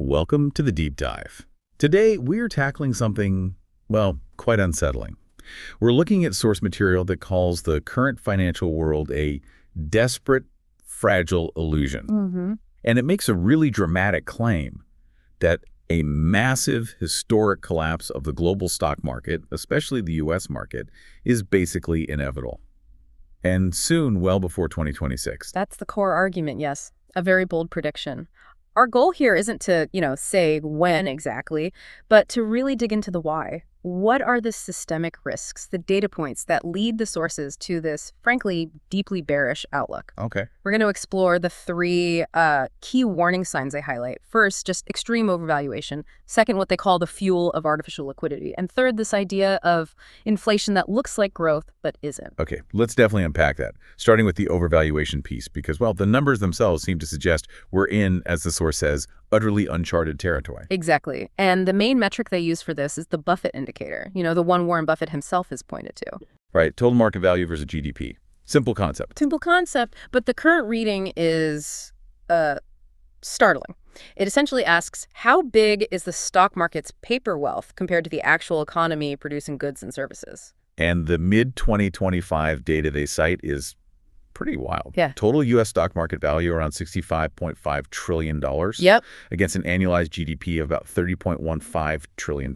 Welcome to the Deep Dive. Today, we're tackling something, well, quite unsettling. We're looking at source material that calls the current financial world a desperate, fragile illusion. And it makes a really dramatic claim that a massive, historic collapse of the global stock market, especially the U.S. market, is basically inevitable. And soon, well before 2026. That's the core argument, yes. A very bold prediction. Our goal here isn't to, say when exactly, but to really dig into the why. What are the systemic risks, the data points that lead the sources to this, frankly, deeply bearish outlook? Okay. We're going to explore the three key warning signs I highlight. First, just extreme overvaluation. Second, what they call the fuel of artificial liquidity. And third, this idea of inflation that looks like growth but isn't. Okay, let's definitely unpack that, starting with the overvaluation piece, because, well, the numbers themselves seem to suggest we're in, as the source says, utterly uncharted territory. Exactly. And the main metric they use for this is the Buffett indicator, the one Warren Buffett himself has pointed to. Right, total market value versus GDP. Simple concept. Simple concept, but the current reading is startling. It essentially asks, how big is the stock market's paper wealth compared to the actual economy producing goods and services? And the mid-2025 data they cite is pretty wild. Yeah. Total U.S. stock market value around $65.5 trillion. Yep. Against an annualized GDP of about $30.15 trillion.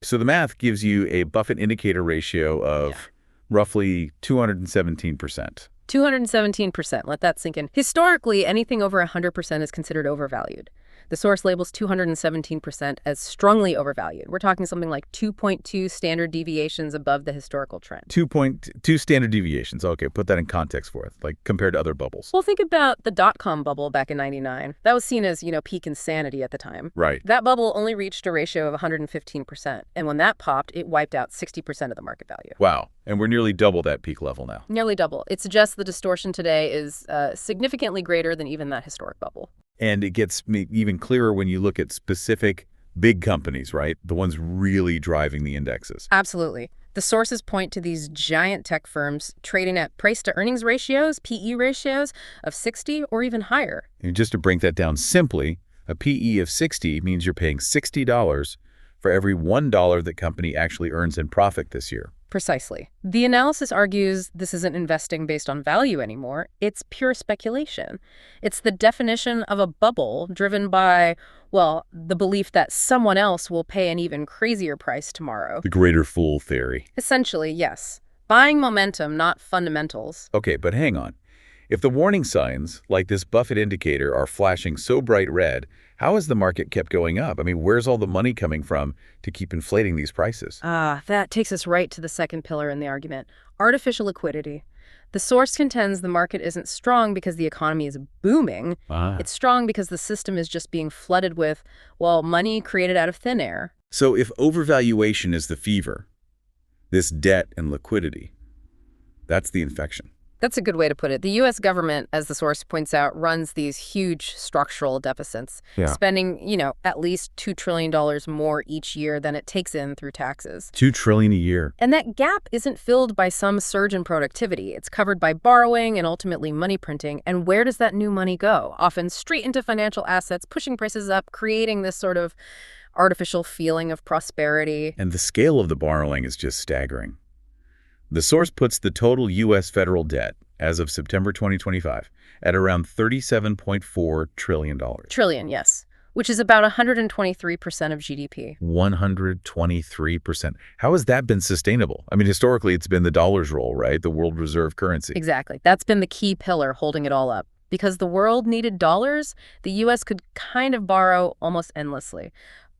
So the math gives you a Buffett indicator ratio of roughly 217%. 217%. Let that sink in. Historically, anything over 100% is considered overvalued. The source labels 217% as strongly overvalued. We're talking something like 2.2 standard deviations above the historical trend. 2.2 standard deviations. Okay, put that in context for us, like compared to other bubbles. Well, think about the dot-com bubble back in '99. That was seen as, peak insanity at the time. Right. That bubble only reached a ratio of 115%. And when that popped, it wiped out 60% of the market value. Wow. And we're nearly double that peak level now. Nearly double. It suggests the distortion today is significantly greater than even that historic bubble. And it gets even clearer when you look at specific big companies, right? The ones really driving the indexes. Absolutely. The sources point to these giant tech firms trading at price-to-earnings ratios, PE ratios, of 60 or even higher. And just to break that down simply, a PE of 60 means you're paying $60 for every $1 that company actually earns in profit this year. Precisely. The analysis argues this isn't investing based on value anymore. It's pure speculation. It's the definition of a bubble driven by, well, the belief that someone else will pay an even crazier price tomorrow. The greater fool theory. Essentially, yes. Buying momentum, not fundamentals. Okay, but hang on. If the warning signs, like this Buffett indicator, are flashing so bright red, how has the market kept going up? I mean, where's all the money coming from to keep inflating these prices? That takes us right to the second pillar in the argument, artificial liquidity. The source contends the market isn't strong because the economy is booming. It's strong because the system is just being flooded with, well, money created out of thin air. So if overvaluation is the fever, this debt and liquidity, that's the infection. That's a good way to put it. The U.S. government, as the source points out, runs these huge structural deficits, spending, at least $2 trillion more each year than it takes in through taxes. $2 trillion a year. And that gap isn't filled by some surge in productivity. It's covered by borrowing and ultimately money printing. And where does that new money go? Often straight into financial assets, pushing prices up, creating this sort of artificial feeling of prosperity. And the scale of the borrowing is just staggering. The source puts the total U.S. federal debt, as of September 2025, at around $37.4 trillion. Trillion, yes. Which is about 123% of GDP. 123%. How has that been sustainable? I mean, historically, it's been the dollar's role, right? The world reserve currency. Exactly. That's been the key pillar holding it all up. Because the world needed dollars, the U.S. could kind of borrow almost endlessly.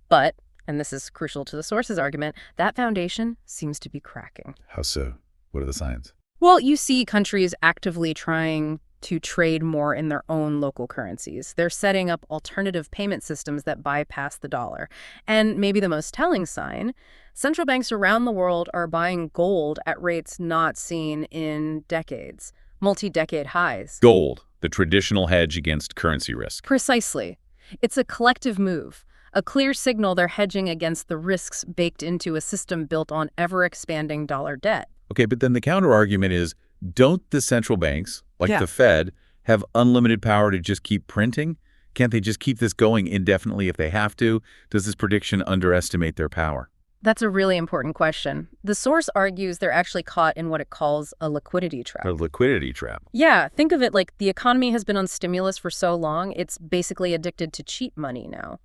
But, and this is crucial to the source's argument, that foundation seems to be cracking. How so? What are the signs? Well, you see countries actively trying to trade more in their own local currencies. They're setting up alternative payment systems that bypass the dollar. And maybe the most telling sign, central banks around the world are buying gold at rates not seen in decades, multi-decade highs. Gold, the traditional hedge against currency risk. Precisely. It's a collective move. A clear signal they're hedging against the risks baked into a system built on ever-expanding dollar debt. Okay, but then the counter-argument is, don't the central banks, like the Fed, have unlimited power to just keep printing? Can't they just keep this going indefinitely if they have to? Does this prediction underestimate their power? That's a really important question. The source argues they're actually caught in what it calls a liquidity trap. A liquidity trap. Yeah, think of it like the economy has been on stimulus for so long, it's basically addicted to cheap money now.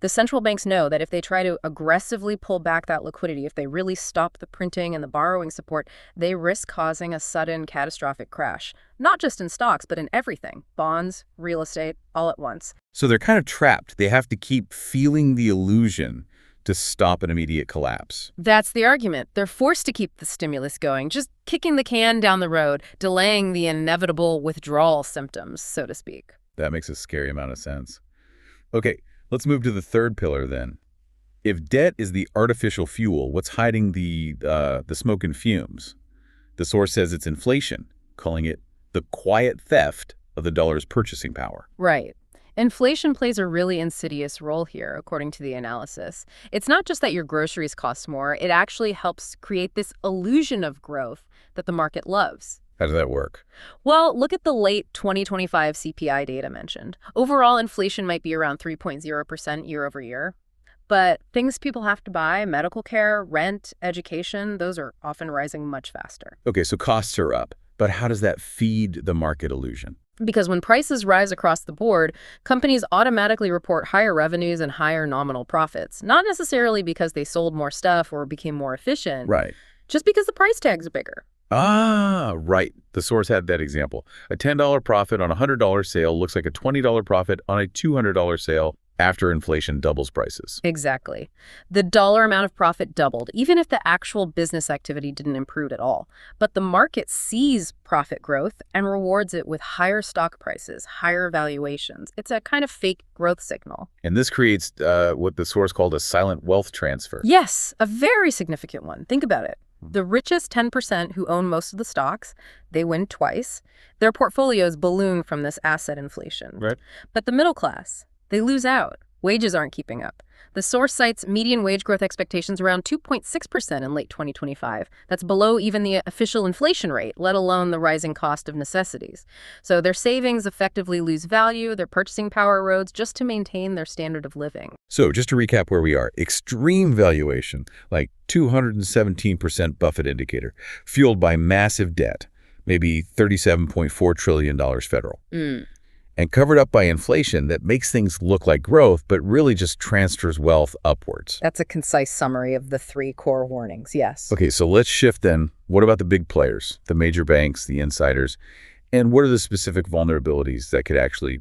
The central banks know that if they try to aggressively pull back that liquidity, if they really stop the printing and the borrowing support, they risk causing a sudden catastrophic crash. Not just in stocks, but in everything. Bonds, real estate, all at once. So they're kind of trapped. They have to keep feeling the illusion to stop an immediate collapse. That's the argument. They're forced to keep the stimulus going, just kicking the can down the road, delaying the inevitable withdrawal symptoms, so to speak. That makes a scary amount of sense. Okay, let's move to the third pillar then. If debt is the artificial fuel, what's hiding the smoke and fumes? The source says it's inflation, calling it the quiet theft of the dollar's purchasing power. Right. Inflation plays a really insidious role here, according to the analysis. It's not just that your groceries cost more, it actually helps create this illusion of growth that the market loves. How does that work? Well, look at the late 2025 CPI data mentioned. Overall, inflation might be around 3.0% year over year. But things people have to buy, medical care, rent, education, those are often rising much faster. Okay, so costs are up. But how does that feed the market illusion? Because when prices rise across the board, companies automatically report higher revenues and higher nominal profits, not necessarily because they sold more stuff or became more efficient, Right. just because the price tags are bigger. Ah, right. The source had that example. A $10 profit on a $100 sale looks like a $20 profit on a $200 sale after inflation doubles prices. Exactly. The dollar amount of profit doubled, even if the actual business activity didn't improve at all. But the market sees profit growth and rewards it with higher stock prices, higher valuations. It's a kind of fake growth signal. And this creates what the source called a silent wealth transfer. Yes, a very significant one. Think about it. The richest 10% who own most of the stocks, they win twice. Their portfolios balloon from this asset inflation. Right. But the middle class, they lose out. Wages aren't keeping up. The source cites median wage growth expectations around 2.6% in late 2025. That's below even the official inflation rate, let alone the rising cost of necessities. So their savings effectively lose value, their purchasing power erodes just to maintain their standard of living. So just to recap where we are, extreme valuation, like 217% Buffett indicator, fueled by massive debt, maybe $37.4 trillion federal. And covered up by inflation that makes things look like growth, but really just transfers wealth upwards. That's a concise summary of the three core warnings, yes. Okay, so let's shift then. What about the big players, the major banks, the insiders? And what are the specific vulnerabilities that could actually,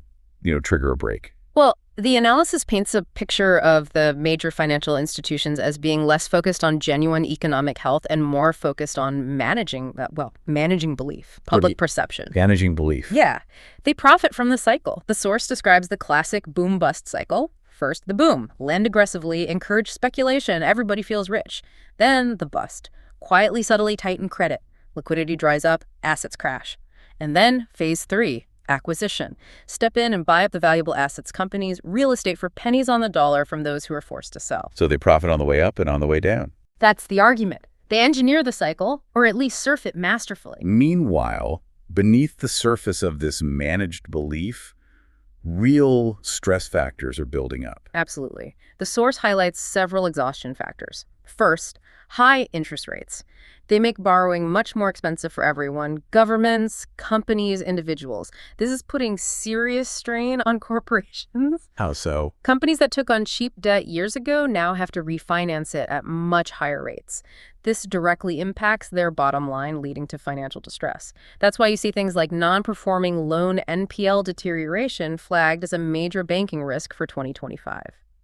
trigger a break? Well, the analysis paints a picture of the major financial institutions as being less focused on genuine economic health and more focused on managing belief, public perception. Managing belief. Yeah. They profit from the cycle. The source describes the classic boom-bust cycle. First, the boom. Lend aggressively, encourage speculation, everybody feels rich. Then the bust. Quietly, subtly tighten credit. Liquidity dries up, assets crash. And then phase 3. Acquisition. Step in and buy up the valuable assets companies, real estate for pennies on the dollar from those who are forced to sell. So they profit on the way up and on the way down. That's the argument. They engineer the cycle, or at least surf it masterfully. Meanwhile, beneath the surface of this managed belief, real stress factors are building up. Absolutely. The source highlights several exhaustion factors. First, high interest rates. They make borrowing much more expensive for everyone, governments, companies, individuals. This is putting serious strain on corporations. How so? Companies that took on cheap debt years ago now have to refinance it at much higher rates. This directly impacts their bottom line, leading to financial distress. That's why you see things like non-performing loan NPL deterioration flagged as a major banking risk for 2025.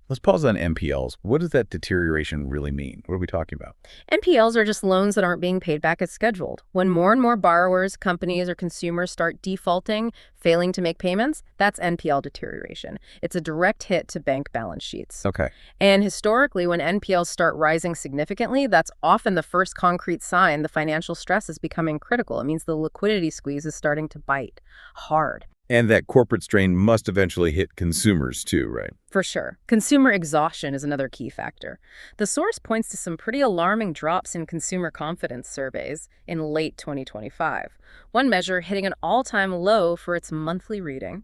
Let's pause on NPLs. What does that deterioration really mean? What are we talking about? NPLs are just loans that aren't being paid back as scheduled. When more and more borrowers, companies, or consumers start defaulting, failing to make payments, that's NPL deterioration. It's a direct hit to bank balance sheets. Okay. And historically, when NPLs start rising significantly, that's often the first concrete sign the financial stress is becoming critical. It means the liquidity squeeze is starting to bite hard. And that corporate strain must eventually hit consumers too, right? For sure. Consumer exhaustion is another key factor. The source points to some pretty alarming drops in consumer confidence surveys in late 2025. One measure hitting an all-time low for its monthly reading.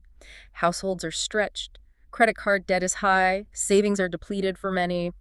Households are stretched, credit card debt is high, savings are depleted for many.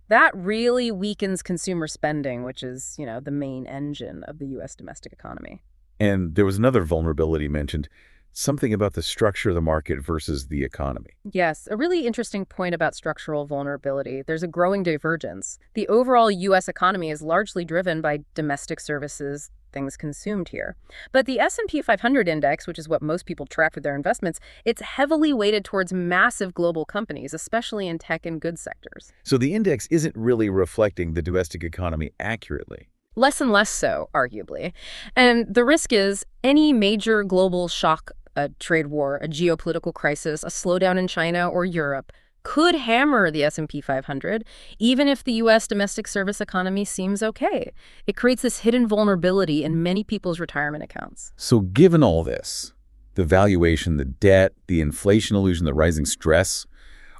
That really weakens consumer spending, which is, the main engine of the U.S. domestic economy. And there was another vulnerability mentioned, something about the structure of the market versus the economy. Yes, a really interesting point about structural vulnerability. There's a growing divergence. The overall U.S. economy is largely driven by domestic services, things consumed here. But the S&P 500 index, which is what most people track for their investments, it's heavily weighted towards massive global companies, especially in tech and goods sectors. So the index isn't really reflecting the domestic economy accurately. Less and less so, arguably. And the risk is any major global shock, a trade war, a geopolitical crisis, a slowdown in China or Europe, could hammer the S&P 500, even if the U.S. domestic service economy seems okay. It creates this hidden vulnerability in many people's retirement accounts. So given all this, the valuation, the debt, the inflation illusion, the rising stress,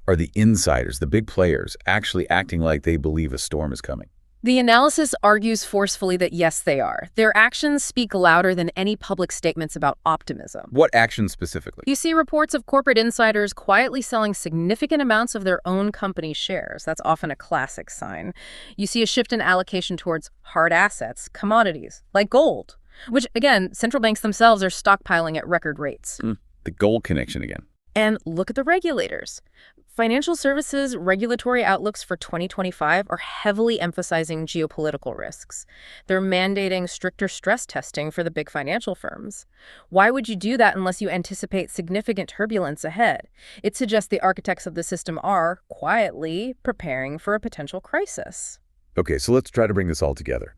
are the insiders, the big players, actually acting like they believe a storm is coming? The analysis argues forcefully that yes, they are. Their actions speak louder than any public statements about optimism. What actions specifically? You see reports of corporate insiders quietly selling significant amounts of their own company shares. That's often a classic sign. You see a shift in allocation towards hard assets, commodities, like gold, which, again, central banks themselves are stockpiling at record rates. The gold connection again. And look at the regulators. Financial services regulatory outlooks for 2025 are heavily emphasizing geopolitical risks. They're mandating stricter stress testing for the big financial firms. Why would you do that unless you anticipate significant turbulence ahead? It suggests the architects of the system are, quietly, preparing for a potential crisis. Okay, so let's try to bring this all together.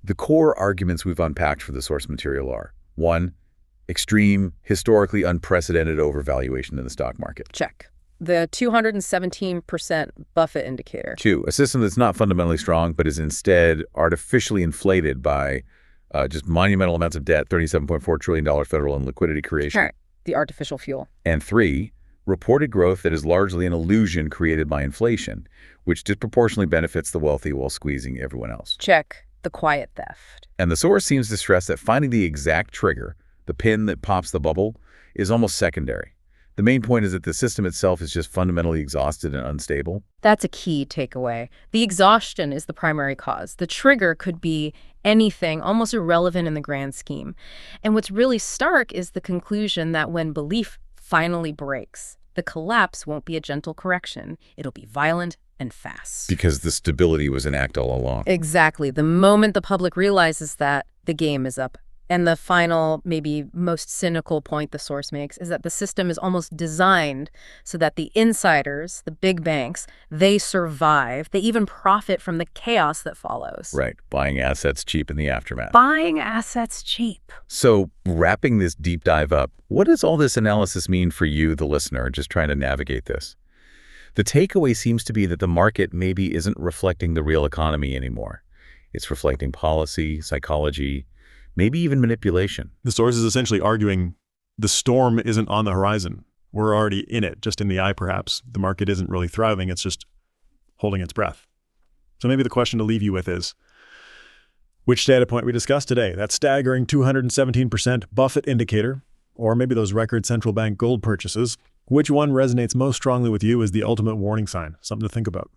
The core arguments we've unpacked for the source material are: 1, extreme, historically unprecedented overvaluation in the stock market. Check. The 217% Buffett indicator. 2, a system that's not fundamentally strong, but is instead artificially inflated by just monumental amounts of debt, $37.4 trillion federal and liquidity creation. Right. The artificial fuel. And 3, reported growth that is largely an illusion created by inflation, which disproportionately benefits the wealthy while squeezing everyone else. Check. The quiet theft. And the source seems to stress that finding the exact trigger, the pin that pops the bubble, is almost secondary. The main point is that the system itself is just fundamentally exhausted and unstable. That's a key takeaway. The exhaustion is the primary cause. The trigger could be anything, almost irrelevant in the grand scheme. And what's really stark is the conclusion that when belief finally breaks, the collapse won't be a gentle correction. It'll be violent and fast. Because the stability was an act all along. Exactly. The moment the public realizes that, the game is up. And the final, maybe most cynical point the source makes is that the system is almost designed so that the insiders, the big banks, they survive. They even profit from the chaos that follows. Right. Buying assets cheap in the aftermath. Buying assets cheap. So wrapping this deep dive up, what does all this analysis mean for you, the listener, just trying to navigate this? The takeaway seems to be that the market maybe isn't reflecting the real economy anymore. It's reflecting policy, psychology, maybe even manipulation. The source is essentially arguing the storm isn't on the horizon. We're already in it, just in the eye perhaps. The market isn't really thriving, it's just holding its breath. So maybe the question to leave you with is, which data point we discussed today, that staggering 217% Buffett indicator, or maybe those record central bank gold purchases, which one resonates most strongly with you as the ultimate warning sign? Something to think about.